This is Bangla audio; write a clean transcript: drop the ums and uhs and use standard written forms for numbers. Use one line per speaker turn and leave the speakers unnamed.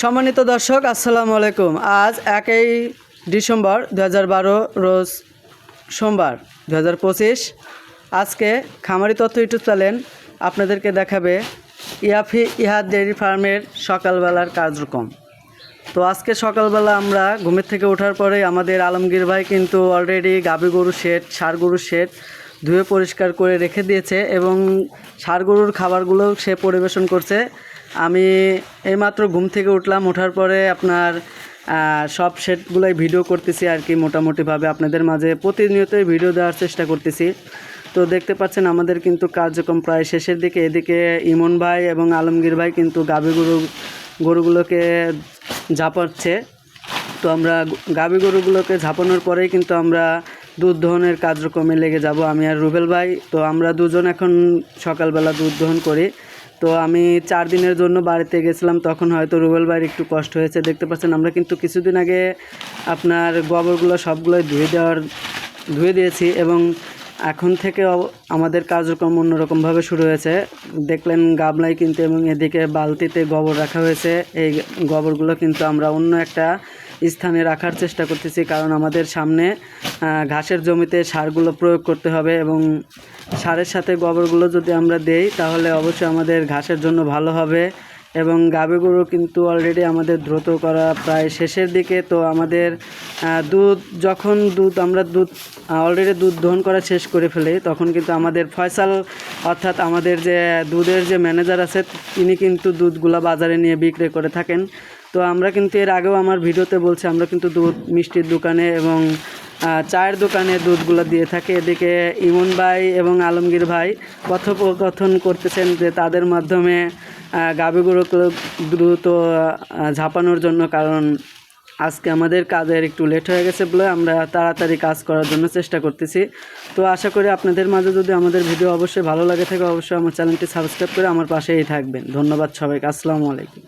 সম্মানিত দর্শক আসসালামু আলাইকুম। আজ 1 ডিসেম্বর 2012 রোজ সোমবার 2025। আজকে খামারি তথ্য ইউটিউব চ্যানেল আপনাদেরকে দেখাবে ইহাদ ডেয়ারি ফার্মের সকালবেলার কার্যক্রম। তো আজকে সকালবেলা আমরা ঘুমের থেকে ওঠার পরে আমাদের আলমগীর ভাই কিন্তু অলরেডি গাভী গরু শেড, ষাঁড় গরুর শেড ধুয়ে পরিষ্কার করে রেখে দিয়েছে এবং ষাঁড় গরুর খাবারগুলো সে পরিবেশন করছে। আমি এইমাত্র ঘুম থেকে উঠলাম, ওঠার পরে আপনার সব শেডগুলোই ভিডিও করতেছি আর কি, মোটামুটিভাবে আপনাদের মাঝে প্রতিনিয়তই ভিডিও দেওয়ার চেষ্টা করতেছি। তো দেখতে পাচ্ছেন আমাদের কিন্তু কার্যক্রম প্রায় শেষের দিকে। এদিকে ইমন ভাই এবং আলমগীর ভাই কিন্তু গাভী গরুগুলোকে ঝাঁপাচ্ছে। তো আমরা গাভী গরুগুলোকে ঝাঁপানোর পরেই কিন্তু আমরা দুধ দহনের কার্যক্রমে লেগে যাব, আমি আর রুবেল ভাই। তো আমরা দুজন এখন সকালবেলা দুধ দহন করি। তো আমি 4 দিনের জন্য বাড়িতে গেছিলাম, তখন হয়তো রুবেল ভাইয়ের একটু কষ্ট হয়েছে। দেখতে পাচ্ছেন আমরা কিন্তু কিছুদিন আগে আপনার গোবরগুলো সবগুলোই ধুয়ে দিয়েছি এবং এখন থেকে আমাদের কার্যক্রম অন্যরকমভাবে শুরু হয়েছে। দেখলেন গামলায় কিন্তু এবং এদিকে বালতিতে গোবর রাখা হয়েছে। এই গোবরগুলো কিন্তু আমরা অন্য একটা স্থানে রাখার চেষ্টা করতেছি, কারণ আমাদের সামনে ঘাসের জমিতে সারগুলো প্রয়োগ করতে হবে এবং সারের সাথে গোবরগুলো যদি আমরা দেই তাহলে অবশ্যই আমাদের ঘাসের জন্য ভালো হবে। এবং গাভী গরু কিন্তু অলরেডি আমাদের দ্রুত করা প্রায় শেষের দিকে। তো আমাদের আমরা অলরেডি দুধ দহন করা শেষ করে ফেলি, তখন কিন্তু আমাদের ফয়সাল অর্থাৎ আমাদের যে দুধের যে ম্যানেজার আছে তিনি কিন্তু দুধগুলো বাজারে নিয়ে বিক্রি করে থাকেন। তো আমরা কিন্তু এর আগেও আমার ভিডিওতে বলছি, আমরা কিন্তু দুধ মিষ্টির দোকানে এবং চায়ের দোকানে দুধগুলো দিয়ে থাকে। এদিকে ইমন ভাই এবং আলমগীর ভাই কথোপকথন করতেছেন যে তাদের মাধ্যমে গাভী গরুকে দ্রুত ঝাঁপানোর জন্য, কারণ আজকে আমাদের কাজের একটু লেট হয়ে গেছে বলে আমরা তাড়াতাড়ি কাজ করার জন্য চেষ্টা করতেছি। তো আশা করি আপনাদের মাঝে যদি আমাদের ভিডিও অবশ্যই ভালো লাগে থাকে, অবশ্যই আমার চ্যানেলটি সাবস্ক্রাইব করে আমার পাশেই থাকবেন। ধন্যবাদ সবাইকে। আসসালামু আলাইকুম।